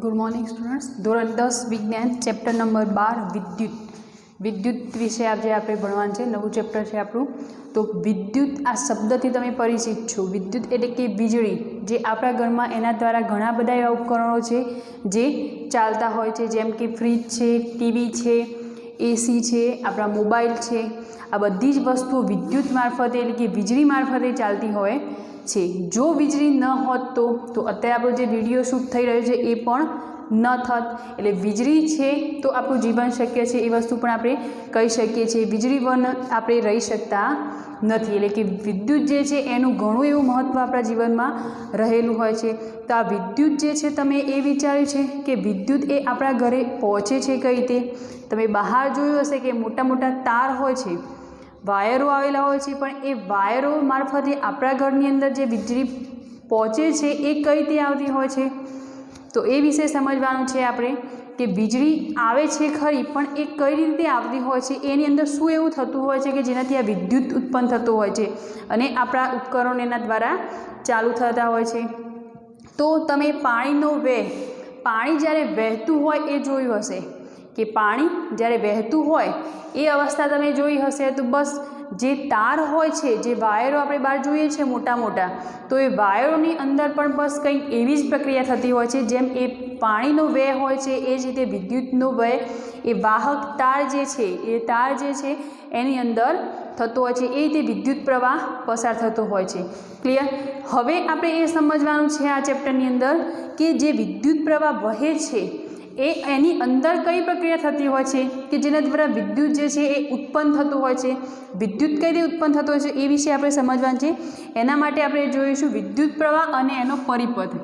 Good morning students. धोरण 10 विज्ञान chapter number 12 विद्युत विषय आज આપણે ભણવાનું છે। નવું ચેપ્ટર છે આપણું। તો વિદ્યુત આ શબ્દથી તમે પરિચિત છો। વિદ્યુત એટલે કે વીજળી જે આપણા ઘરમાં એના દ્વારા ઘણા બધા એવા ઉપકરણો છે જે ચાલતા હોય છે, જેમ કે ફ્રીજ છે, ટીવી છે, એસી છે, આપણા મોબાઈલ છે। આ બધી જ વસ્તુઓ વિદ્યુત મારફતે એટલે કે વીજળી મારફતે ચાલતી હોય છે। જો વીજળી ન હોત તો અત્યારે આપણો જે વિડીયો શૂટ થઈ રહ્યો છે એ પણ ન થત। એટલે વીજળી છે તો આપણું જીવન શક્ય છે એ વસ્તુ પણ આપણે કહી શકીએ છીએ। વીજળી વગર આપણે રહી શકતા નથી। એટલે કે વિદ્યુત જે છે એનું ઘણું એવું મહત્ત્વ આપણા જીવનમાં રહેલું હોય છે। તો આ વિદ્યુત જે છે તમે એ વિચાર્યું છે કે વિદ્યુત એ આપણા ઘરે પહોંચે છે કઈ રીતે? તમે બહાર જોયું હશે કે મોટા મોટા તાર હોય છે, વાયરો આવેલા હોય છે, પણ એ વાયરો મારફતે આપણા ઘરની અંદર જે વીજળી પહોંચે છે એ કઈ રીતે આવતી હોય છે? તો એ વિશે સમજવાનું છે આપણે કે વીજળી આવે છે ખરી, પણ એ કઈ રીતે આવતી હોય છે, એની અંદર શું એવું થતું હોય છે કે જેનાથી આ વિદ્યુત ઉત્પન્ન થતું હોય છે અને આપણા ઉપકરણો એના દ્વારા ચાલુ થતા હોય છે। તો તમે પાણીનો વેગ, પાણી જ્યારે વહેતું હોય એ જોયું હશે કે પાણી જ્યારે વહેતું હોય એ અવસ્થા તમે જોઈ હશે। તો બસ જે તાર હોય છે, જે વાયરો આપણે બહાર જોઈએ છીએ મોટા મોટા, તો એ વાયરોની અંદર પણ બસ કંઈક એવી જ પ્રક્રિયા થતી હોય છે। જેમ એ પાણીનો વેગ હોય છે એ જ રીતે વિદ્યુતનો વેગ એ વાહક તાર જે છે એની અંદર થતો હોય છે। એ રીતે વિદ્યુત પ્રવાહ પસાર થતો હોય છે। ક્લિયર? હવે આપણે એ સમજવાનું છે આ ચેપ્ટરની અંદર કે જે વિદ્યુત પ્રવાહ વહે છે એની અંદર કઈ પ્રક્રિયા થતી હોય છે કે જેના દ્વારા વિદ્યુત જે છે એ ઉત્પન્ન થતું હોય છે। વિદ્યુત કઈ રીતે ઉત્પન્ન થતો હોય છે એ વિશે આપણે સમજવાનું છે। એના માટે આપણે જોઈશું વિદ્યુત પ્રવાહ અને એનો પરિપથ।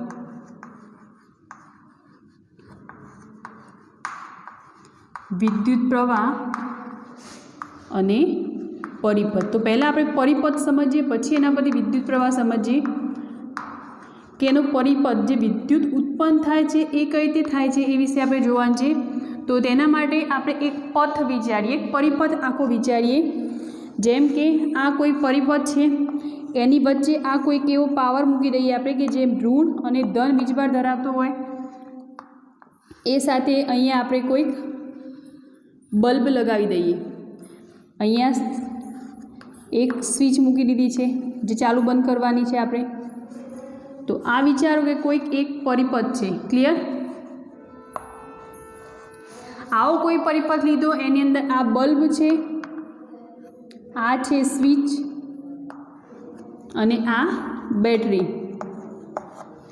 વિદ્યુત પ્રવાહ અને પરિપથ। તો પહેલાં આપણે પરિપથ સમજીએ, પછી એના પરથી વિદ્યુત પ્રવાહ સમજીએ કે એનો પરિપથ જે વિદ્યુત ઉત્પન્ન થાય છે એ કઈ રીતે થાય છે એ વિશે આપણે જોવાનું છે। તો તેના માટે આપણે એક પથ વિચારીએ, એક પરિપથ આખો વિચારીએ। જેમ કે આ કોઈ પરિપથ છે, એની વચ્ચે આ કોઈક એવો પાવર મૂકી દઈએ આપણે કે જે ઋણ અને ધન વીજભાર ધરાવતો હોય। એ સાથે અહીંયા આપણે કોઈક બલ્બ લગાવી દઈએ। અહીંયા એક સ્વિચ મૂકી દીધી છે જે ચાલુ બંધ કરવાની છે આપણે। તો આ વિચારો કે કોઈક એક પરિપથ છે। ક્લિયર? આવો કોઈ પરિપથ લીધો, એની અંદર આ બલ્બ છે, આ છે સ્વિચ અને આ બેટરી।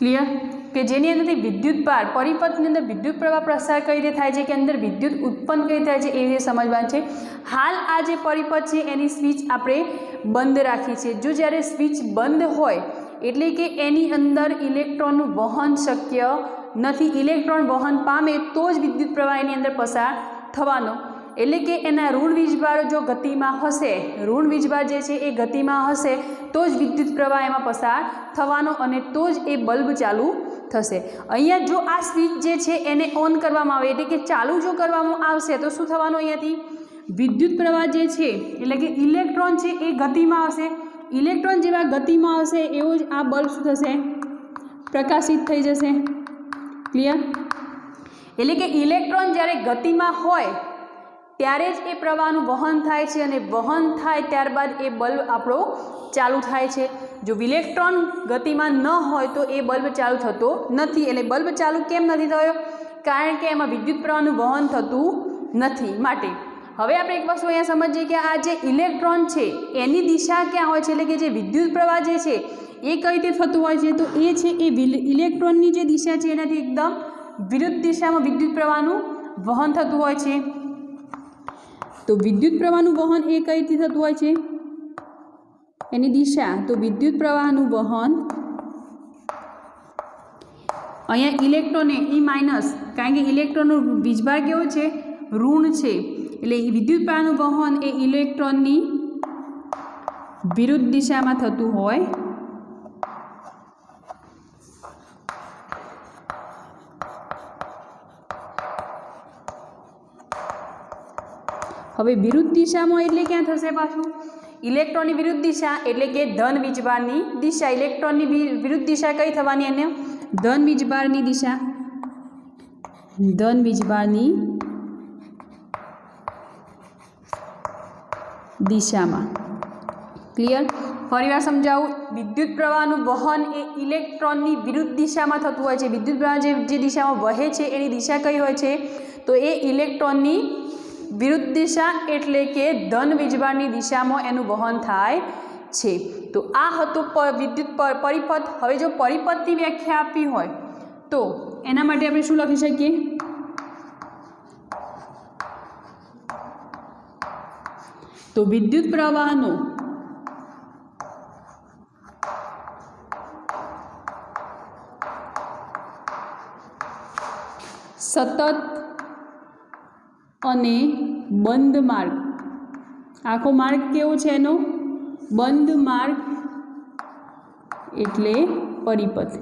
ક્લિયર? કે જેની અંદરથી વિદ્યુત ભાર, પરિપથની અંદર વિદ્યુત પ્રવાહ પ્રસાર કઈ રીતે થાય છે કે અંદર વિદ્યુત ઉત્પન્ન કઈ રીતે થાય છે એ રીતે સમજવાનું છે। હાલ આ જે પરિપથ છે એની સ્વિચ આપણે બંધ રાખી છે। જો જ્યારે સ્વિચ બંધ હોય એટલે કે એની અંદર ઇલેક્ટ્રોનનું વહન શક્ય નથી। ઇલેક્ટ્રોન વહન પામે તો જ વિદ્યુત પ્રવાહ એની અંદર પસાર થવાનો। એટલે કે એના ઋણ વીજભાર જો ગતિમાં હશે, ઋણ વીજભાર જે છે એ ગતિમાં હશે તો જ વિદ્યુત પ્રવાહ એમાં પસાર થવાનો અને તો જ એ બલ્બ ચાલુ થશે। અહીંયા જો આ સ્વિચ જે છે એને ઓન કરવામાં આવે એટલે કે ચાલુ જો કરવામાં આવશે તો શું થવાનું? અહીંયાથી વિદ્યુત પ્રવાહ જે છે એટલે કે ઇલેક્ટ્રોન છે એ ગતિમાં આવશે। ઇલેક્ટ્રોન જેવા ગતિમાં આવશે એવો જ આ બલ્બ શું થશે? પ્રકાશિત થઈ જશે। ક્લિયર? એટલે કે ઇલેક્ટ્રોન જ્યારે ગતિમાં હોય ત્યારે જ એ પ્રવાહનું વહન થાય છે અને વહન થાય ત્યારબાદ એ બલ્બ આપણો ચાલુ થાય છે। જો ઇલેક્ટ્રોન ગતિમાં ન હોય તો એ બલ્બ ચાલુ થતો નથી। એટલે બલ્બ ચાલુ કેમ નથી થયો? કારણ કે એમાં વિદ્યુત પ્રવાહનું વહન થતું નથી। માટે હવે આપણે એક વસ્તુ અહીંયા સમજીએ કે આ જે ઇલેક્ટ્રોન છે એની દિશા ક્યાં હોય છે? એટલે કે જે વિદ્યુત પ્રવાહ જે છે એ કઈ રીતે થતું હોય છે? તો એ છે એ ઇલેક્ટ્રોનની જે દિશા છે એનાથી એકદમ વિરુદ્ધ દિશામાં વિદ્યુત પ્રવાહનું વહન થતું હોય છે। તો વિદ્યુત પ્રવાહનું વહન એ કઈ રીતે થતું હોય છે? એની દિશા, તો વિદ્યુત પ્રવાહનું વહન અહીંયા ઇલેક્ટ્રોને E માઇનસ, કારણ કે ઇલેક્ટ્રોનનો વીજભાર કેવો છે? ઋણ છે। એટલે વિદ્યુત પ્રવાહનું વહન એ ઇલેક્ટ્રોનની વિરુદ્ધ દિશામાં થતું હોય। હવે વિરુદ્ધ દિશામાં એટલે ક્યાં થશે પાછું? ઇલેક્ટ્રોનની વિરુદ્ધ દિશા એટલે કે ધન વીજભારની દિશા। ઇલેક્ટ્રોનની વિરુદ્ધ દિશા કઈ થવાની? એને ધન વીજભારની દિશા। ધન વીજભારની દિશામાં. ક્લિયર? ફરીવાર સમજાવું, વિદ્યુત પ્રવાહનું વહન એ ઇલેક્ટ્રોનની વિરુદ્ધ દિશામાં થતું હોય છે. વિદ્યુત પ્રવાહ જે દિશામાં વહે છે એની દિશા કઈ હોય છે? તો એ ઇલેક્ટ્રોનની વિરુદ્ધ દિશા એટલે કે ધન વીજભારની દિશામાં એનું વહન થાય છે. તો આ હતું વિદ્યુત પરિપથ. હવે જો પરિપથની વ્યાખ્યા આપવી હોય તો એના માટે આપણે શું લખી શકીએ? તો વિદ્યુત પ્રવાહનો સતત અને બંધ માર્ગ, આખો માર્ગ કેવો છે એનો? બંધ માર્ગ એટલે પરિપથ.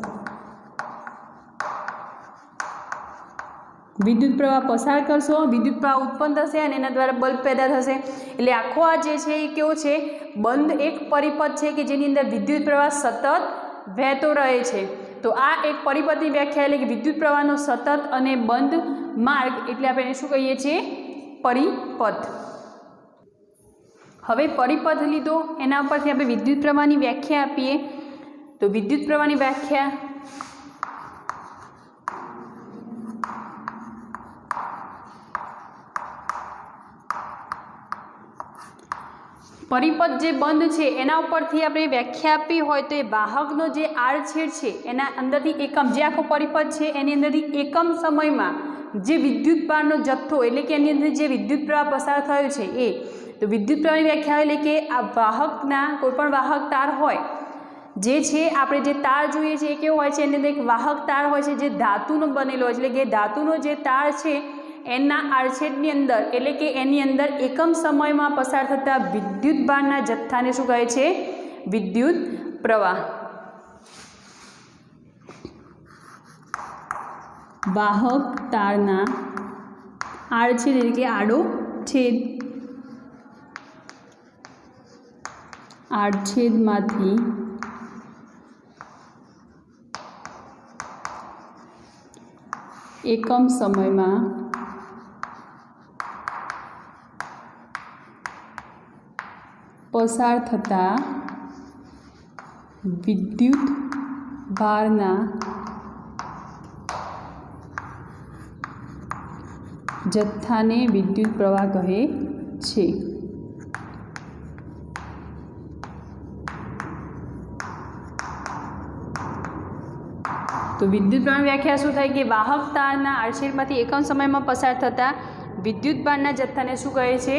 વિદ્યુત પ્રવાહ પસાર કરશો, વિદ્યુત પ્રવાહ ઉત્પન્ન થશે અને એના દ્વારા બલ્બ પેદા થશે. એટલે આખો આ જે છે એ કેવો છે? બંધ એક પરિપથ છે કે જેની અંદર વિદ્યુત પ્રવાહ સતત વહેતો રહે છે. તો આ એક પરિપથની વ્યાખ્યા એટલે કે વિદ્યુત પ્રવાહનો સતત અને બંધ માર્ગ એટલે આપણે એને શું કહીએ છીએ? પરિપથ. હવે પરિપથ લીધો, એના ઉપરથી આપણે વિદ્યુત પ્રવાહની વ્યાખ્યા આપીએ. તો વિદ્યુત પ્રવાહની વ્યાખ્યા પરિપથ જે બંધ છે એના ઉપરથી આપણે વ્યાખ્યા આપવી હોય તો એ વાહકનો જે આડછેદ છે એના અંદરથી એકમ, જે આખો પરિપથ છે એની અંદરથી એકમ સમયમાં જે વિદ્યુત ભારનો જથ્થો એટલે કે એની અંદર જે વિદ્યુત પ્રવાહ પસાર થયો છે એ. તો વિદ્યુત પ્રવાહની વ્યાખ્યા એટલે કે આ વાહકના કોઈપણ વાહક તાર હોય જે છે, આપણે જે તાર જોઈએ છે એ કેવો હોય છે? એની અંદર એક વાહક તાર હોય છે જે ધાતુનો બનેલો હોય છે. એટલે કે ધાતુનો જે તાર છે એના આડછેદની અંદર એટલે કે એની અંદર એકમ સમયમાં પસાર થતા વિદ્યુત ભારના જથ્થાને શું કહે છે? વિદ્યુત પ્રવાહ. વાહક તારના આડછેદ એટલે કે આડો છેદ, આડછેદમાંથી એકમ સમયમાં પસાર થતા વિદ્યુત ભારના જથ્થાને વિદ્યુત પ્રવાહ કહે છે. તો વિદ્યુત પ્રવાહની વ્યાખ્યા શું થાય કે વાહક તારના આડછેદમાંથી એકમ સમયમાં પસાર થતા વિદ્યુત ભારના જથ્થાને શું કહે છે?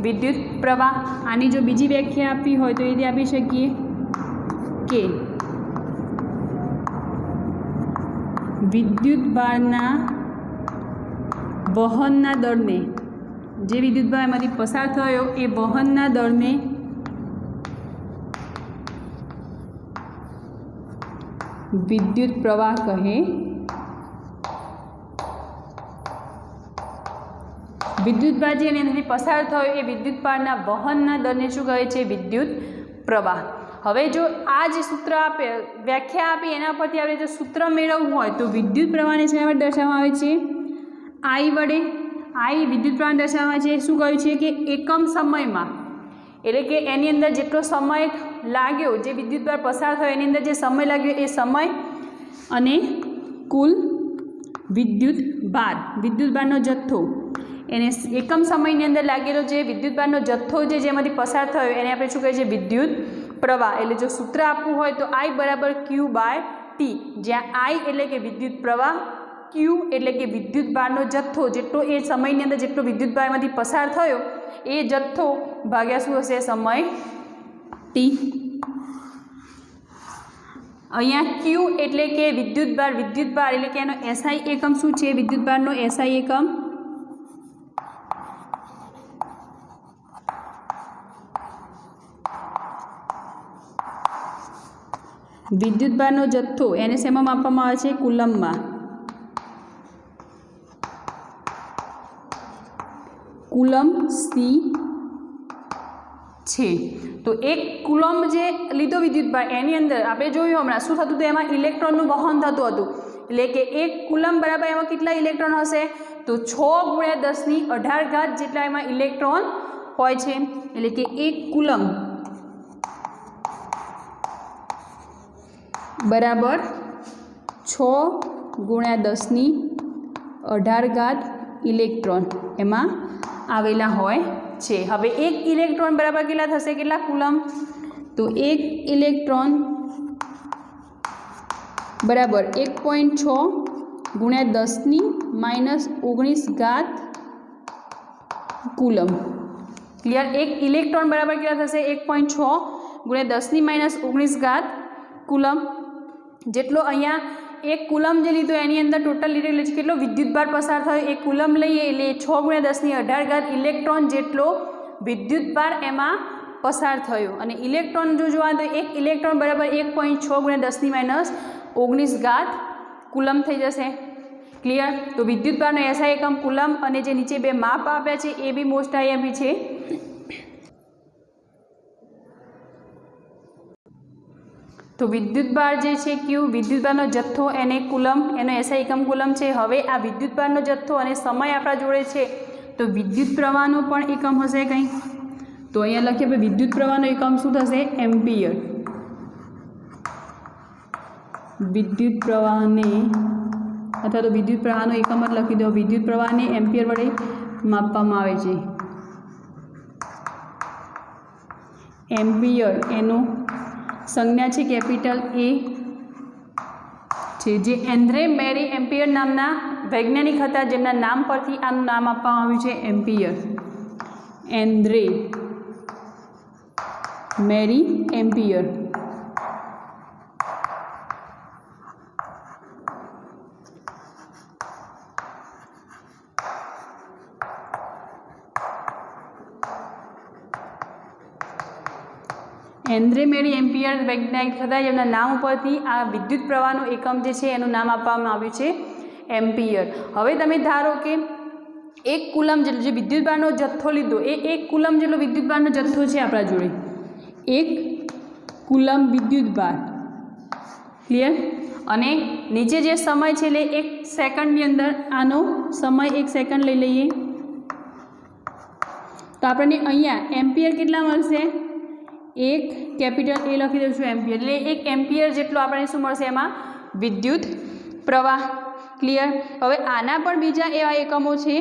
વિદ્યુત પ્રવાહ. આની જો બીજી વ્યાખ્યા આપવી હોય તો એ રીતે આપી શકીએ કે વિદ્યુત ભારના વહનના દળને, જે વિદ્યુત ભાર એમાંથી પસાર થયો એ વહનના દળને વિદ્યુત પ્રવાહ કહે. વિદ્યુત ભાર જે એની અંદરથી પસાર થયો એ વિદ્યુત ભારના વહનના દળને શું કહે છે? વિદ્યુત પ્રવાહ. હવે જો આ જે સૂત્ર આપે, વ્યાખ્યા આપી, એના પરથી આપણે જો સૂત્ર મેળવવું હોય તો વિદ્યુત પ્રવાહને શેના વડે દર્શાવવામાં આવે છે? I વડે. I વિદ્યુત પ્રવાહ દર્શાવવામાં છે. શું કહ્યું છે કે એકમ સમયમાં, એટલે કે એની અંદર જેટલો સમય લાગ્યો, જે વિદ્યુત ભાર પસાર થયો એની અંદર જે સમય લાગ્યો એ સમય અને કુલ વિદ્યુત ભારનો જથ્થો, એને એકમ સમયની અંદર લાગેલો જે વિદ્યુત ભારનો જથ્થો છે જેમાંથી પસાર થયો એને આપણે શું કહીએ છીએ? વિદ્યુત પ્રવાહ. એટલે જો સૂત્ર આપવું હોય તો I બરાબર Q/T, જ્યાં I એટલે કે વિદ્યુત પ્રવાહ, Q એટલે કે વિદ્યુત ભારનો જથ્થો, જેટલો એ સમયની અંદર જેટલો વિદ્યુત ભારમાંથી પસાર થયો એ જથ્થો ભાગ્યા શું હશે? સમય T. અહીંયા Q એટલે કે વિદ્યુત ભાર એટલે કે એનો SI એકમ શું છે? વિદ્યુત ભારનો SI એકમ વિદ્યુત ભારનો જથ્થો એને શેમાં માપવામાં આવે છે? કુલમમાં. કુલમ C છે. તો એક કુલમ જે લીધો વિદ્યુત ભાર એની અંદર આપણે જોયું હમણાં શું થતું હતું? એમાં ઇલેક્ટ્રોનનું વહન થતું હતું. એટલે કે 1 કુલમ બરાબર એમાં કેટલા ઇલેક્ટ્રોન હશે તો 6 × 10⁸ જેટલા એમાં ઇલેક્ટ્રોન હોય છે। એટલે કે 1 કુલમ બરાબર 6 × 10⁸ ઇલેક્ટ્રોન એમાં આવેલા હોય છે। હવે 1 ઇલેક્ટ્રોન બરાબર કેટલા થશે, કેટલા કુલમ તો 1 ઇલેક્ટ્રોન બરાબર 1.6 × 10⁻⁹ કુલમ। ક્લિયર? 1 ઇલેક્ટ્રોન બરાબર કેટલા થશે 1.6 × 10⁻⁹ કુલમ। જેટલો અહીંયા 1 કુલમ જે લીધો એની અંદર ટોટલ એટલે કેટલો વિદ્યુતભાર પસાર થયો, 1 કુલમ લઈએ એટલે 6 × 10⁸ ઇલેક્ટ્રોન જેટલો વિદ્યુતભાર એમાં પસાર થયો। અને ઇલેક્ટ્રોન જો જોવા તો 1 ઇલેક્ટ્રોન બરાબર 1.6 × 10⁻⁹ કુલમ થઈ જશે। ક્લિયર? તો વિદ્યુતભારનો એસઆઈ એકમ કુલમ અને જે નીચે બે માપ આપ્યા છે એ બી મોસ્ટ આઈએમપી છે। તો વિદ્યુતભાર જે છે ક્યુ, વિદ્યુતભારનો જથ્થો એને કુલમ, એનો એસઆઈ એકમ કુલમ છે। હવે આ વિદ્યુતભારનો જથ્થો અને સમય આપણા જોડે છે તો વિદ્યુત પ્રવાહનો પણ એકમ હશે કંઈ, તો અહીંયા લખીએ આપણે વિદ્યુત પ્રવાહનો એકમ શું થશે એમ્પિયર। વિદ્યુત પ્રવાહને અથવા તો વિદ્યુત પ્રવાહનો એકમ જ લખી દો, વિદ્યુત પ્રવાહને એમ્પિયર વડે માપવામાં આવે છે। એમ્પિયર એનો સંજ્ઞા છે કેપિટલ એ છે, જે એન્ડ્રે મેરી એમ્પિયર નામના વૈજ્ઞાનિક હતા જેમના નામ પરથી આનું નામ આપવામાં આવ્યું છે એમ્પિયર। એન્ડ્રે મેરી એમ્પિયર। એન્ડ્રે મેરી એમ્પિયર વૈજ્ઞાનિક હતા જેમના નામ ઉપરથી આ વિદ્યુત પ્રવાહનો એકમ જે છે એનું નામ આપવામાં આવ્યું છે એમ્પિયર। હવે તમે ધારો કે 1 કુલમ જેટલો જે વિદ્યુતભારનો જથ્થો લીધો એ 1 કુલમ જેટલો વિદ્યુતભારનો જથ્થો છે આપણા જોડે, 1 કુલમ વિદ્યુતભાર। ક્લિયર? અને નીચે જે સમય છે એટલે 1 સેકન્ડની અંદર આનો સમય 1 સેકન્ડ લઈ લઈએ તો આપણને અહીંયા એમ્પિયર કેટલા મળશે, 1 કેપિટલ એ લખી દઉં છું એમ્પિયર, એટલે 1 એમ્પિયર જેટલો આપણને શું મળશે એમાં વિદ્યુત પ્રવાહ। ક્લિયર? હવે આના પણ બીજા એવા એકમો છે,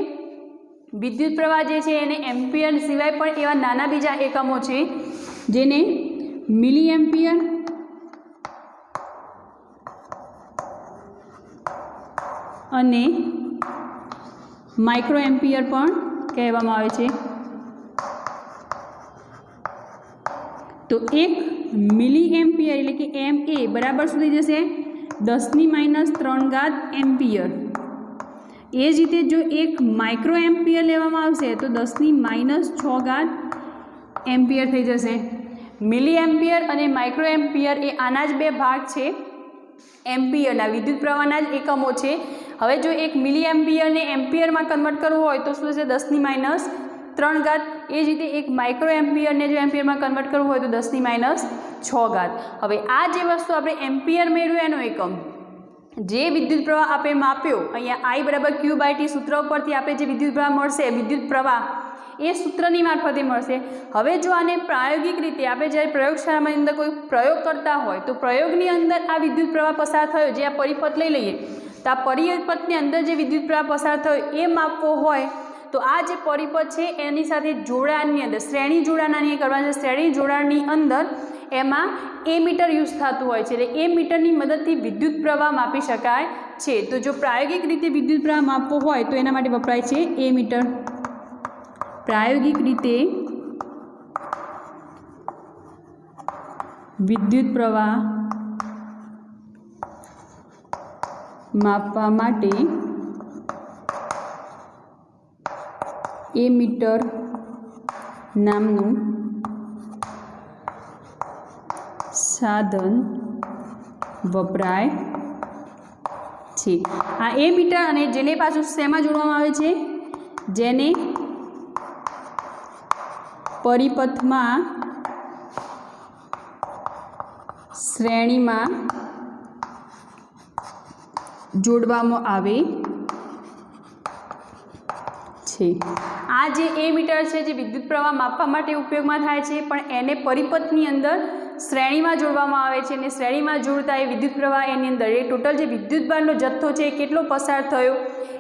વિદ્યુત પ્રવાહ જે છે એને એમ્પિયર સિવાય પણ એવા નાના બીજા એકમો છે જેને મિલી એમ્પિયર અને માઇક્રો એમ્પિયર પણ કહેવામાં આવે છે। તો 1 મિલી એમ્પિયર એટલે કે MA બરાબર શું થઈ જશે 10⁻³ એમ્પિયર। એ જ રીતે જો 1 માઇક્રો એમ્પિયર લેવામાં આવશે તો 10⁻⁶ એમ્પિયર થઈ જશે। મિલી એમ્પિયર અને માઇક્રો એમ્પિયર એ આના જ બે ભાગ છે એમ્પિયરના, વિદ્યુત પ્રવાહના જ એકમો છે। હવે જો 1 મિલી એમ્પિયરને એમ્પિયરમાં કન્વર્ટ કરવું હોય તો શું થશે 10⁻³ એ જ રીતે 1 માઇક્રો એમ્પિયરને જો એમ્પિયરમાં કન્વર્ટ કરવું હોય તો 10⁻⁶। હવે આ જે વસ્તુ આપણે એમ્પિયર મેળવ્યું એનો એકમ, જે વિદ્યુત પ્રવાહ આપણે માપ્યો અહીંયા I = Q/T સૂત્ર ઉપરથી આપણે જે વિદ્યુત પ્રવાહ મળશે, વિદ્યુત પ્રવાહ એ સૂત્રની મારફતે મળશે। હવે જો આને પ્રાયોગિક રીતે આપણે જ્યારે પ્રયોગશાળામાં અંદર કોઈ પ્રયોગ કરતા હોય તો પ્રયોગની અંદર આ વિદ્યુત પ્રવાહ પસાર થયો, જે આ પરિપથ લઈ લઈએ તો આ પરિપથની અંદર જે વિદ્યુત પ્રવાહ પસાર થયો એ માપવો હોય તો આ જે પરિપથ છે એની સાથે જોડાણની અંદર શ્રેણી જોડાણની કરવાની છે। શ્રેણી જોડાણની અંદર એમાં એમીટર યુઝ થતું હોય છે, એટલે એમીટરની મદદથી વિદ્યુત પ્રવાહ માપી શકાય છે। તો જો પ્રાયોગિક રીતે વિદ્યુત પ્રવાહ માપવો હોય તો એના માટે વપરાય છે એમીટર। પ્રાયોગિક રીતે વિદ્યુત પ્રવાહ માપવા માટે એમીટર નામનું સાધન વપરાય છે। આ એમીટર અને જેને પાછું શેમાં જોડવામાં આવે છે, જેને પરિપથમાં શ્રેણીમાં જોડવામાં આવે છે। આ જે એ મીટર છે જે વિદ્યુત પ્રવાહ માપવા માટે ઉપયોગમાં થાય છે, પણ એને પરિપથની અંદર શ્રેણીમાં જોડવામાં આવે છે અને શ્રેણીમાં જોડતા એ વિદ્યુત પ્રવાહ એની અંદર એ ટોટલ જે વિદ્યુતભારનો જથ્થો છે એ કેટલો પસાર થયો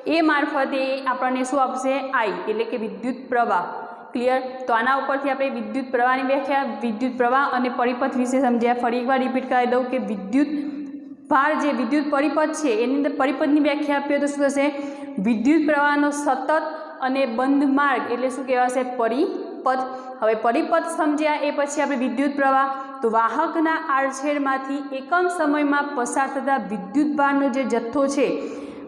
એ મારફતે આપણને શું આપશે? આઈ, એટલે કે વિદ્યુત પ્રવાહ। ક્લિયર? તો આના ઉપરથી આપણે વિદ્યુત પ્રવાહની વ્યાખ્યા, વિદ્યુત પ્રવાહ અને પરિપથ વિશે સમજ્યા। ફરી એકવાર રિપીટ કરી દઉં કે વિદ્યુત ભાર જે વિદ્યુત પરિપથ છે એની અંદર પરિપથની વ્યાખ્યા આપીએ તો શું થશે? વિદ્યુત પ્રવાહનો સતત અને બંધ માર્ગ એટલે શું કહેવાશે? પરિપથ। હવે પરિપથ સમજ્યા એ પછી આપણે વિદ્યુત પ્રવાહ, તો વાહકના આડછેડમાંથી એકમ સમયમાં પસાર થતા વિદ્યુતભારનો જે જથ્થો છે,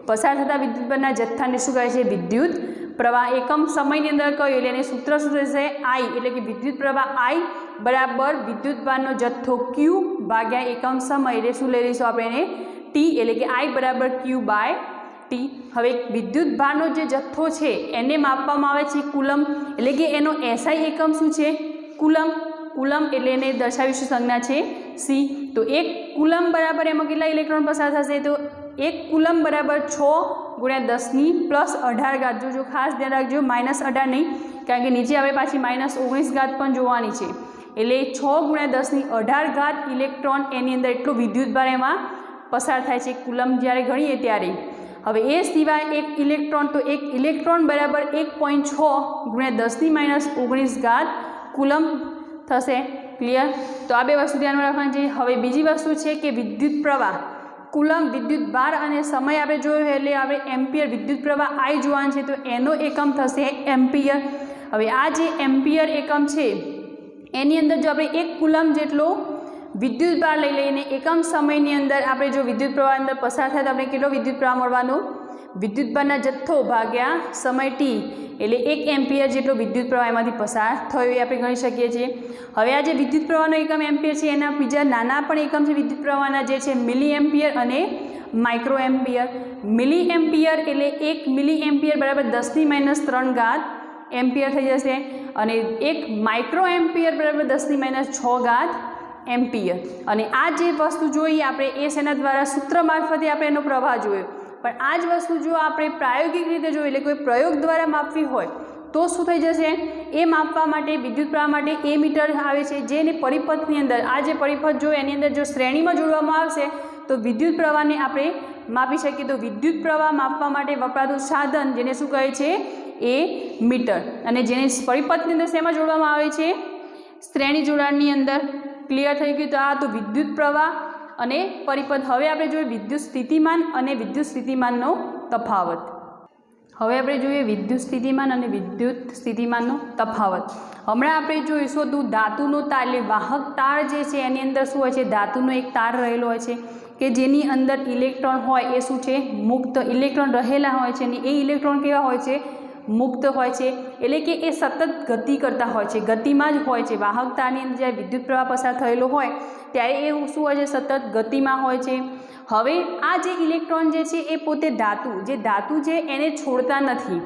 પસાર થતા વિદ્યુતભારના જથ્થાને શું કહે છે? વિદ્યુત પ્રવાહ। એકમ સમયની અંદર કયો એટલે એને સૂત્ર શું થશે? આઈ, એટલે કે વિદ્યુત પ્રવાહ આઈ બરાબર વિદ્યુતભારનો જથ્થો ક્યુ ભાગ્યા એકમ સમય, એટલે શું લઈ લઈશું આપણે એને? ટી, એટલે કે આઈ બરાબર ક્યુ બાય ટી। હવે વિદ્યુતભારનો જે જથ્થો છે એને માપવામાં આવે છે કુલમ, એટલે કે એનો એસઆઈ એકમ શું છે? કુલમ। કુલમ એટલે એને દર્શાવીશું સંજ્ઞા છે સી। તો 1 કુલમ બરાબર એમાં કેટલા ઇલેક્ટ્રોન પસાર થશે? તો 1 કુલમ બરાબર 6 × 10⁻18 જો ખાસ ધ્યાન રાખજો, -18 નહીં, કારણ કે નીચે હવે પાછી -19 પણ જોવાની છે, એટલે 6 × 10⁻18 ઇલેક્ટ્રોન એની અંદર એટલો વિદ્યુતભાર એમાં પસાર થાય છે કુલમ જ્યારે ગણીએ ત્યારે। હવે એ સિવાય એક ઇલેક્ટ્રોન, તો એક ઇલેક્ટ્રોન બરાબર 1.6 × 10⁻19 કુલમ થશે। ક્લિયર? તો આ બે વસ્તુ ધ્યાનમાં રાખવાની છે। હવે બીજી વસ્તુ છે કે વિદ્યુત પ્રવાહ, કુલમ, વિદ્યુત ભાર અને સમય આપણે જોયો એટલે આપણે એમ્પિયર, વિદ્યુત પ્રવાહ આઈ જોવાનું છે, તો એનો એકમ થશે એમ્પિયર। હવે આ જે એમ્પિયર એકમ છે એની અંદર જો આપણે 1 કુલમ જેટલો વિદ્યુત ભાર લઈ લઈને એકમ સમયની અંદર આપણે જો વિદ્યુત પ્રવાહ અંદર પસાર થાય તો આપણે કેટલો વિદ્યુત પ્રવાહ મળવાનો? વિદ્યુતભારના જથ્થો ભાગ્યા સમય ટી, એટલે 1 એમ્પિયર જેટલો વિદ્યુત પ્રવાહ એમાંથી પસાર થયો એ આપણે ગણી શકીએ છીએ। હવે આ જે વિદ્યુત પ્રવાહનો એકમ એમ્પિયર છે એના બીજા નાના પણ એકમ છે વિદ્યુત પ્રવાહના, જે છે મિલી એમ્પિયર અને માઇક્રો એમ્પિયર। મિલી એમ્પિયર એટલે 1 મિલી એમ્પિયર બરાબર 10⁻³ એમ્પિયર થઈ જશે, અને 1 માઇક્રો એમ્પિયર બરાબર 10⁻6 એમ્પિયર। અને આ જે વસ્તુ જોઈએ આપણે એ શેના દ્વારા? સૂત્ર મારફતે આપણે એનો પ્રવાહ જોયો, પણ આ જ વસ્તુ જો આપણે પ્રાયોગિક રીતે જોઈએ એટલે કોઈ પ્રયોગ દ્વારા માપવી હોય તો શું થઈ જશે? એ માપવા માટે વિદ્યુત પ્રવાહ માટે એ મીટર આવે છે, જેને પરિપથની અંદર, આ જે પરિપથ જો એની અંદર જો શ્રેણીમાં જોડવામાં આવશે તો વિદ્યુત પ્રવાહને આપણે માપી શકીએ। તો વિદ્યુત પ્રવાહ માપવા માટે વપરાતું સાધન જેને શું કહે છે? એ મીટર, અને જેને પરિપથની અંદર શેમાં જોડવામાં આવે છે? શ્રેણી જોડાણની અંદર। ક્લિયર થઈ ગયું? તો આ તો વિદ્યુત પ્રવાહ અને પરિપથ। હવે આપણે જોઈએ વિદ્યુત સ્થિતિમાન અને વિદ્યુત સ્થિતિમાનનો તફાવત। હવે આપણે જોઈએ વિદ્યુત સ્થિતિમાન અને વિદ્યુત સ્થિતિમાનનો તફાવત। હમણાં આપણે જોઈશું તો ધાતુનો તાર, એટલે વાહક તાર જે છે એની અંદર શું હોય છે? ધાતુનો એક તાર રહેલો હોય છે કે જેની અંદર ઇલેક્ટ્રોન હોય એ શું છે? મુક્ત ઇલેક્ટ્રોન રહેલા હોય છે, અને એ ઇલેક્ટ્રોન કેવા હોય છે? મુક્ત હોય છે, એટલે કે એ સતત ગતિ કરતા હોય છે, ગતિમાં જ હોય છે। વાહક તારની અંદર જ્યારે વિદ્યુત પ્રવાહ પસાર થયેલો હોય ત્યારે એ શું હોય છે? સતત ગતિમાં હોય છે। હવે આ જે ઇલેક્ટ્રોન જે છે એ પોતે ધાતુ, જે ધાતુ છે એને છોડતા નથી।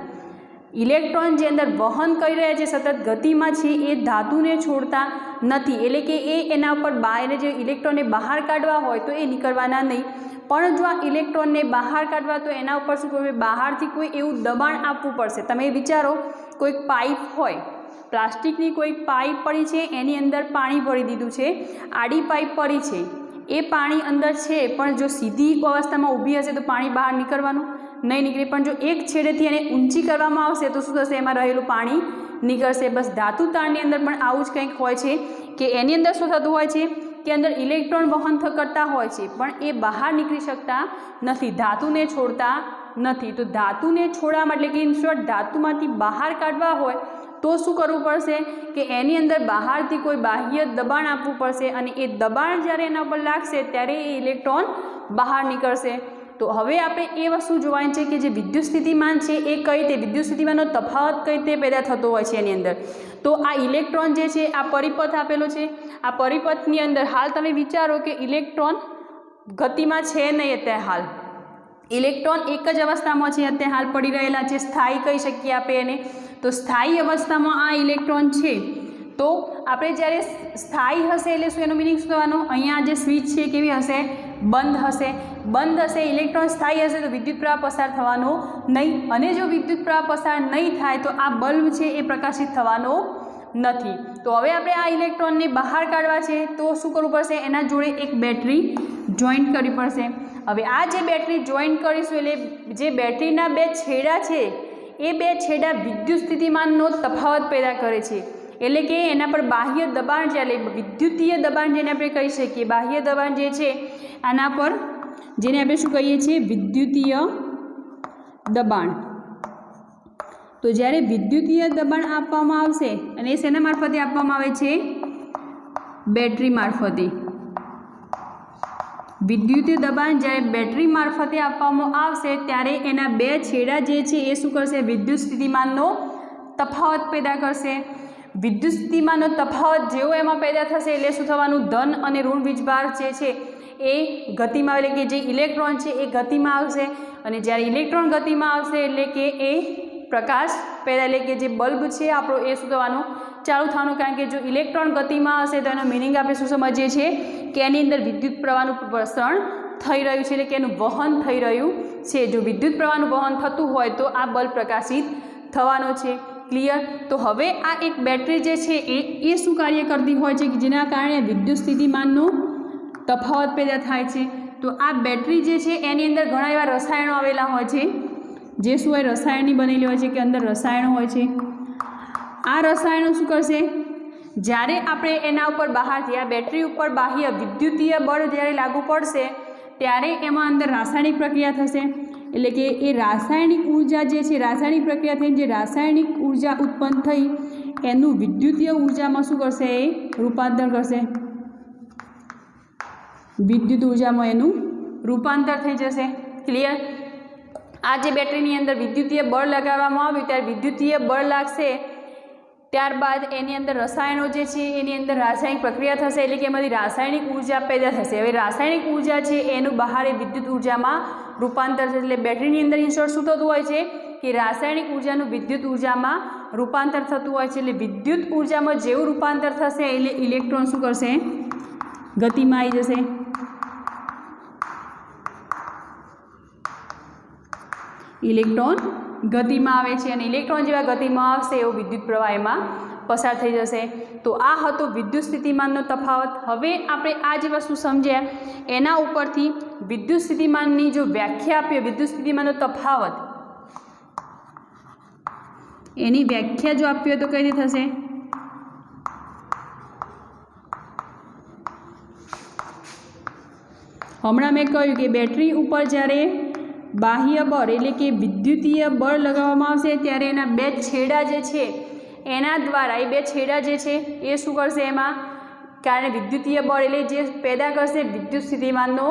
ઇલેક્ટ્રોન જે અંદર વહન કરી રહ્યા છે, સતત ગતિમાં છે, એ ધાતુને છોડતા નથી, એટલે કે એ એના ઉપર બહાર જે ઇલેક્ટ્રોનને બહાર કાઢવા હોય તો એ નીકળવાના નહીં, પણ જો આ ઇલેક્ટ્રોનને બહાર કાઢવા તો એના ઉપર શું કરવું? બહારથી કોઈ એવું દબાણ આપવું પડશે। તમે વિચારો, કોઈક પાઇપ હોય, પ્લાસ્ટિકની કોઈક પાઇપ પડી છે, એની અંદર પાણી ભરી દીધું છે, આડી પાઇપ પડી છે, એ પાણી અંદર છે, પણ જો સીધી અવસ્થામાં ઊભી હશે તો પાણી બહાર નીકળવાનું નહીં નીકળે, પણ જો એક છેડેથી એને ઊંચી કરવામાં આવશે તો શું થશે? એમાં રહેલું પાણી નીકળશે। બસ ધાતુ તારની અંદર પણ આવું જ કંઈક હોય છે કે એની અંદર શું થતું હોય છે કે અંદર ઇલેક્ટ્રોન વહન કરતા હોય છે, પણ એ બહાર નીકળી શકતા નથી, ધાતુને છોડતા નથી। તો ધાતુને છોડવા માટે, કે ઇન શોર્ટ ધાતુમાંથી બહાર કાઢવા હોય તો શું કરવું પડશે? કે એની અંદર બહારથી કોઈ બાહ્ય દબાણ આપવું પડશે, અને એ દબાણ જ્યારે એના પર લાગશે ત્યારે એ ઇલેક્ટ્રોન બહાર નીકળશે। તો હવે આપણે એ વસ્તુ જોવાની છે કે જે વિદ્યુત સ્થિતિમાન છે એ કઈ રીતે, વિદ્યુત સ્થિતિમાનનો તફાવત કઈ રીતે પેદા થતો હોય છે એની અંદર। તો આ ઇલેક્ટ્રોન જે છે, આ પરિપથ આપેલો છે, આ પરિપથની અંદર હાલ તમે વિચારો કે ઇલેક્ટ્રોન ગતિમાં છે નહીં અત્યારે હાલ, ઇલેક્ટ્રોન એક જ અવસ્થામાં છે અત્યારે હાલ પડી રહેલા છે, સ્થાયી કહી શકીએ આપણે એને। તો સ્થાયી અવસ્થામાં આ ઇલેક્ટ્રોન છે, તો આપણે જ્યારે સ્થાયી હશે એટલે શું એનો મિનિંગ શું થવાનો? અહીંયા જે સ્વિચ છે કેવી હશે? બંધ હશે ઇલેક્ટ્રોન સ્થાયી હશે તો વિદ્યુત પ્રવાહ પસાર થવાનો નહીં, અને જો વિદ્યુત પ્રવાહ પસાર નહીં થાય તો આ બલ્બ છે એ પ્રકાશિત થવાનો નથી. તો હવે આપણે આ ઇલેક્ટ્રોનને બહાર કાઢવા છે તો શું કરવું પડશે, એના જોડે એક બેટરી જોઈન્ટ કરવી પડશે. હવે આ જે બેટરી જોઈન્ટ કરીશું એટલે જે બેટરીના બે છેડા છે એ બે છેડા વિદ્યુત સ્થિતિમાનનો તફાવત પેદા કરે છે, એટલે કે એના પર બાહ્ય દબાણ છે, એટલે વિદ્યુતીય દબાણ જેને આપણે કહી શકીએ. બાહ્ય દબાણ જે છે આના પર જેને આપણે શું કહીએ છીએ, વિદ્યુતીય દબાણ. તો જ્યારે વિદ્યુતીય દબાણ આપવામાં આવશે અને એ શેના મારફતે આપવામાં આવે છે, બેટરી મારફતે. વિદ્યુતીય દબાણ જ્યારે બેટરી મારફતે આપવામાં આવશે ત્યારે એના બે છેડા જે છે એ શું કરશે, વિદ્યુત સ્થિતિમાનનો તફાવત પેદા કરશે. વિદ્યુત સ્થિતિમાનનો તફાવત જેવો એમાં પેદા થશે એટલે શું થવાનું, ધન અને ઋણ વીજભાર જે છે એ ગતિમાં, એટલે કે જે ઇલેક્ટ્રોન છે એ ગતિમાં આવશે, અને જ્યારે ઇલેક્ટ્રોન ગતિમાં આવશે એટલે કે એ પ્રકાશ પેદા, એટલે કે જે બલ્બ છે આપણો એ શું થવાનું, ચાલુ થવાનું. કારણ કે જો ઇલેક્ટ્રોન ગતિમાં હશે તો એનો મિનિંગ આપણે શું સમજીએ છીએ કે એની અંદર વિદ્યુત પ્રવાહનું પ્રસરણ થઈ રહ્યું છે, એટલે કે એનું વહન થઈ રહ્યું છે. જો વિદ્યુત પ્રવાહનું વહન થતું હોય તો આ બલ્બ પ્રકાશિત થવાનો છે. ક્લિયર? તો હવે આ એક બેટરી જે છે એ શું કાર્ય કરતી હોય છે કે જેના કારણે વિદ્યુત સ્થિતિમાનનો તફાવત પેદા થાય છે. તો આ બેટરી જે છે એની અંદર ઘણા એવા રસાયણો આવેલા હોય છે, જે શું હોય, રસાયણની બનેલી હોય છે, કે અંદર રસાયણો હોય છે. આ રસાયણો શું કરશે, જ્યારે આપણે એના ઉપર બહારથી આ બેટરી ઉપર બાહ્ય વિદ્યુતીય બળ જ્યારે લાગુ પડશે ત્યારે એમાં અંદર રાસાયણિક પ્રક્રિયા થશે, એટલે કે એ રાસાયણિક ઉર્જા જે છે, રાસાયણિક પ્રક્રિયા થઈને જે રાસાયણિક ઉર્જા ઉત્પન્ન થઈ એનું વિદ્યુતીય ઉર્જામાં શું કરશે, એ રૂપાંતર કરશે. વિદ્યુત ઉર્જામાં એનું રૂપાંતર થઈ જશે. ક્લિયર? આ જે બેટરીની અંદર વિદ્યુતીય બળ લગાવવામાં આવ્યું ત્યારે વિદ્યુતીય બળ લાગશે, ત્યારબાદ એની અંદર રસાયણો જે છે એની અંદર રાસાયણિક પ્રક્રિયા થશે, એટલે કે એમાંથી રાસાયણિક ઉર્જા પેદા થશે. હવે રાસાયણિક ઉર્જા છે એનું બહાર વિદ્યુત ઉર્જામાં રૂપાંતર થશે. એટલે બેટરીની અંદર ઇન્સ્ટોલ શું થતું હોય છે કે રાસાયણિક ઉર્જાનું વિદ્યુત ઉર્જામાં રૂપાંતર થતું હોય છે. એટલે વિદ્યુત ઉર્જામાં જેવું રૂપાંતર થશે એટલે ઇલેક્ટ્રોન શું કરશે, ગતિમાં આવી જશે. ઇલેક્ટ્રોન ગતિમાં આવે છે, અને ઇલેક્ટ્રોન જેવા ગતિમાં આવશે એવો વિદ્યુત પ્રવાહ એમાં પસાર થઈ જશે. તો આ હતો વિદ્યુત સ્થિતિમાનનો તફાવત. હવે આપણે આ જે વસ્તુ સમજ્યા એના ઉપરથી વિદ્યુત સ્થિતિમાનની જો વ્યાખ્યા આપીએ, વિદ્યુત સ્થિતિમાનનો તફાવત એની વ્યાખ્યા જો આપીએ તો કઈ રીતે થશે, હમણાં મેં કહ્યું કે બેટરી ઉપર જ્યારે બાહ્ય બળ એટલે કે વિદ્યુતીય બળ લગાવવામાં આવશે ત્યારે એના બે છેડા જે છે એના દ્વારા એ બે છેડા જે છે એ શું કરશે, એમાં કારણે વિદ્યુતીય બળ એટલે જે પેદા કરશે વિદ્યુત સ્થિતિમાનનો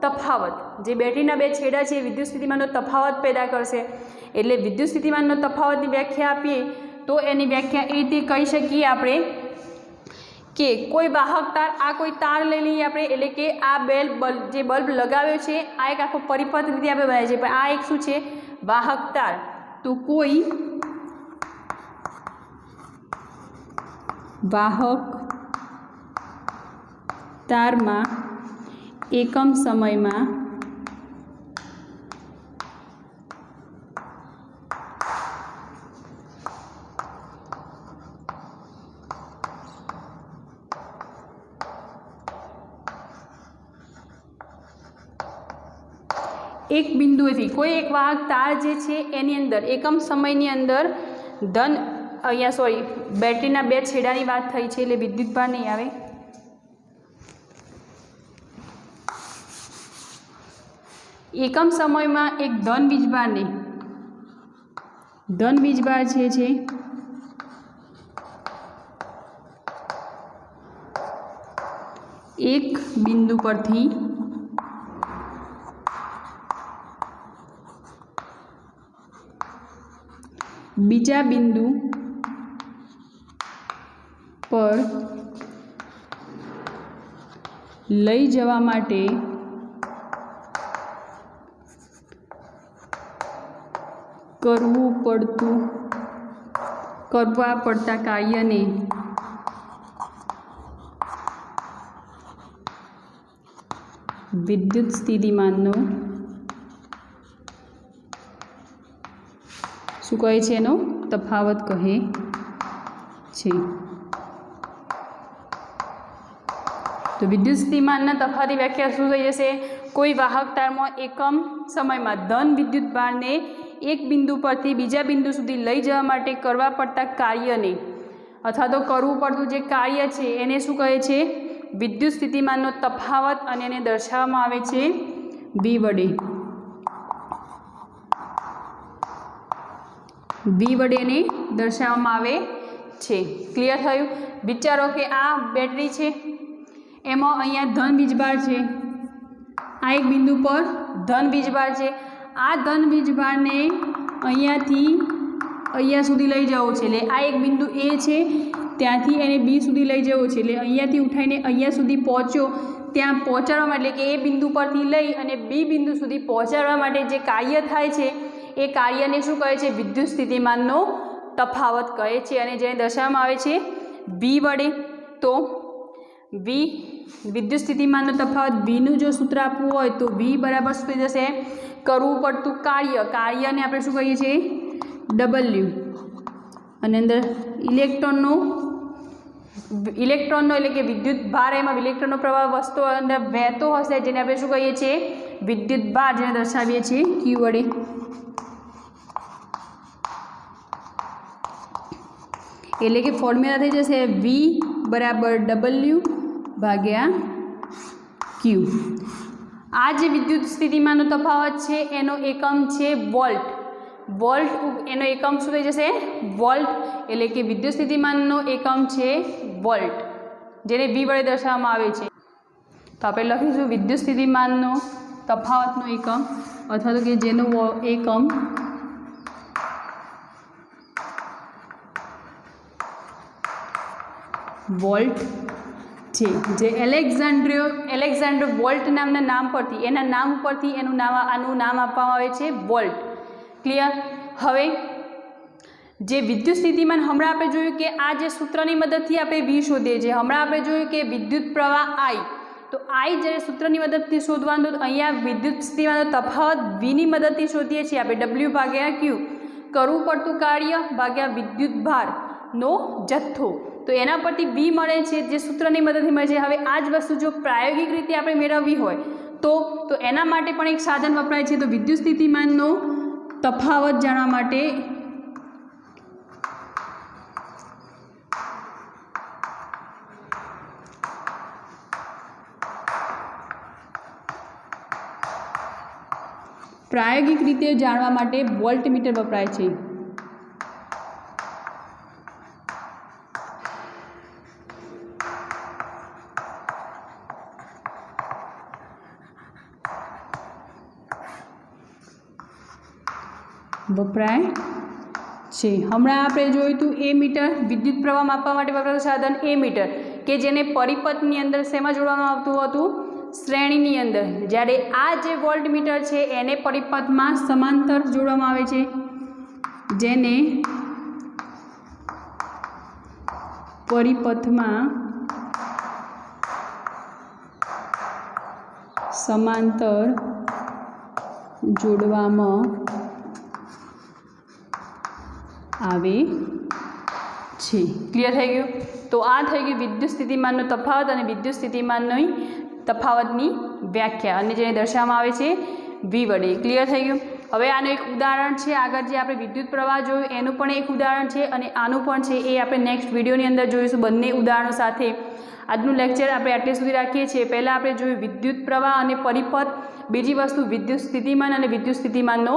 તફાવત. જે બેટરીના બે છેડા છે એ વિદ્યુત સ્થિતિમાનનો તફાવત પેદા કરશે. એટલે વિદ્યુત સ્થિતિમાનનો તફાવતની વ્યાખ્યા આપીએ તો એની વ્યાખ્યા એ રીતે કહી શકીએ આપણે કે કોઈ વાહક તાર, આ કોઈ તાર લઈ લઈએ આપણે, એટલે કે આ જે બલ્બ લગાવ્યો છે આ એક આખો પરિપથ રીતે આપણે બનાવીએ છીએ, પણ આ એક શું છે, વાહક તાર. તો કોઈ વાહક તારમાં એકમ સમયમાં એક બિંદુએથી કોઈ એક વાહક તાર જે છે એની અંદર એકમ સમયની અંદર બેટરીના બે છેડાની વાત થઈ છે એટલે વિદ્યુતભાર નહીં આવે. એકમ સમયમાં એક ધન વીજભાર છે એક બિંદુ પરથી બીજા બિંદુ પર લઈ જવા માટે કરવા પડતા કાર્યને विद्युत स्थितिमाननो शुं कहे छे एनो तफावत कहे छे। तो विद्युत स्थितिमानना तफावतनी व्याख्या शुं थई जशे? कोई वाहक तारमां एकम समयमां धन विद्युत भारने एक बिंदु परथी बीजा बिंदु सुधी लई जवा माटे करवा पड़ता कार्यने अथवा तो करवुं पड़तुं जे कार्य छे एने शुं कहे छे? विद्युत स्थितिमाननो तफावत अने एने दर्शाववामां आवे छे V वडे। V वडे एने दर्शाववामां आवे छे। क्लियर थयुं? विचारो के आ बेटरी छे, एमां अहींया धन वीजभार छे, आ एक बिंदु पर धन वीजभार छे। आ धन वीजभारने अहींयाथी अहींया सुधी लई जवो छे એટલે आ एक बिंदु ए छे, त्यांथी एने बी सुधी लई जवो छे એટલે अहींयाथी उठाईने अहींया सुधी पहोंच्यो, त्यां पहोंचाडवा माटे એટલે કે ए बिंदु परथी लई अने बी बिंदु सुधी पहोंचाडवा माटे जे कार्य थाय छे ए कार्यने शुं कहे छे? विद्युत स्थितिमाननो तफावत कहे छे अने जेने दर्शाववामां आवे छे V वडे। तो V विद्युत स्थितिमाननो तफावत V નું जो सूत्र आपवुं होय तो V बराबर शुं थई जशे? करवुं पड़तुं कार्य, कार्यने आपणे शुं कहीए छीए? W अने अंदर इलेक्ट्रॉननो એટલે કે विद्युत भार, एमां इलेक्ट्रॉननो प्रवाह वस्तु अंदर वहेतो हशे जेने आपणे शुं कहीए छीए? विद्युत भार, जेने दर्शावीए छीए Q वडे। એટલે કે ફોર્મ્યુલા થઈ જશે V બરાબર W ભાગ્યા Q। આ જે વિદ્યુત સ્થિતિમાનનો તફાવત છે એનો એકમ છે વોલ્ટ। વોલ્ટ એનો એકમ શું થઈ જશે? વોલ્ટ। એટલે કે વિદ્યુત સ્થિતિમાનનો એકમ છે વોલ્ટ, જેને V વડે દર્શાવવામાં આવે છે। તો આપણે લખીશું વિદ્યુત સ્થિતિમાનનો તફાવતનો એકમ અથવા તો કે જેનો એકમ वोल्ट છે, જે એલેક્ઝાન્ડર વોલ્ટ નામના નામ પરથી એના નામ પરથી એનું આનું નામ આપવામાં આવે છે વોલ્ટ। ક્લિયર? હવે જે વિદ્યુત સ્થિતિમાન હમણાં આપણે જોયું કે આ જે સૂત્રની મદદથી આપણે V શોધીએ છીએ, હમણાં આપણે જોયું કે વિદ્યુત પ્રવાહ I, તો I જ્યારે સૂત્રની મદદથી શોધવાનું તો અહીંયા વિદ્યુત સ્થિતિમાનનો તફાવત V ની મદદથી શોધીએ છીએ આપણે W ભાગ્યા Q, કરવું પડતું કાર્ય ભાગ્યા વિદ્યુત ભારનો જથ્થો। तो एना परथी V मळे छे जे सूत्रनी मददथी मळे छे। हवे आ ज वस्तु जो प्रायोगिक रीते आपणे मेळववी होय तो एना माटे पण एक साधन वपराय छे। तो विद्युत स्थितिमाननो तफावत जाणवा माटे प्रायोगिक रीते जाणवा माटे वोल्टमीटर वपराय छे। वपराय छे। हमणां आपणे जोयुं हतुं ए मीटर, विद्युत प्रवाह मापवा माटे वपराતું साधन ए मीटर के जेने परिपथनी अंदर शेमां जोडवामां आवतुं हतुं? श्रेणीनी अंदर। ज्यारे आ जे वोल्ट मीटर छे एने परिपथमां समांतर जोडवामां आवे छे, जेने परिपथमां समांतर जोडवामां आवे छे। क्लियर थई गयुं? तो आ थई गयुं विद्युत स्थितिमाननो तफावत अने विद्युत स्थितिमाननी तफावतनी व्याख्या अने जेने दर्शाववामां आवे छे V वडे। क्लियर थई गयुं? हवे आनुं एक उदाहरण छे, आगळ जे आपणे विद्युत प्रवाह जोयुं एनुं पण एक उदाहरण छे अने आनुं पण छे, ए आपणे नेक्स्ट विडियोनी अंदर जोईशुं बंने उदाहरणो साथे। આજનું લેક્ચર આપણે આટલે સુધી રાખીએ છીએ। પહેલાં આપણે જોયું વિદ્યુત પ્રવાહ અને પરિપથ, બીજી વસ્તુ વિદ્યુત સ્થિતિમાન અને વિદ્યુત સ્થિતિમાનનો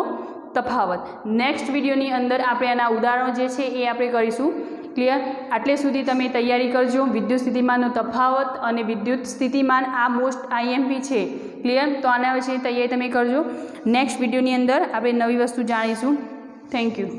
તફાવત। નેક્સ્ટ વિડીયોની અંદર આપણે આના ઉદાહરણો જે છે એ આપણે કરીશું। ક્લિયર? આટલે સુધી તમે તૈયારી કરજો। વિદ્યુત સ્થિતિમાનનો તફાવત અને વિદ્યુત સ્થિતિમાન આ મોસ્ટ IMP છે। ક્લિયર? તો આના વિશે તૈયારી તમે કરજો। નેક્સ્ટ વિડીયોની અંદર આપણે નવી વસ્તુ જાણીશું। Thank you.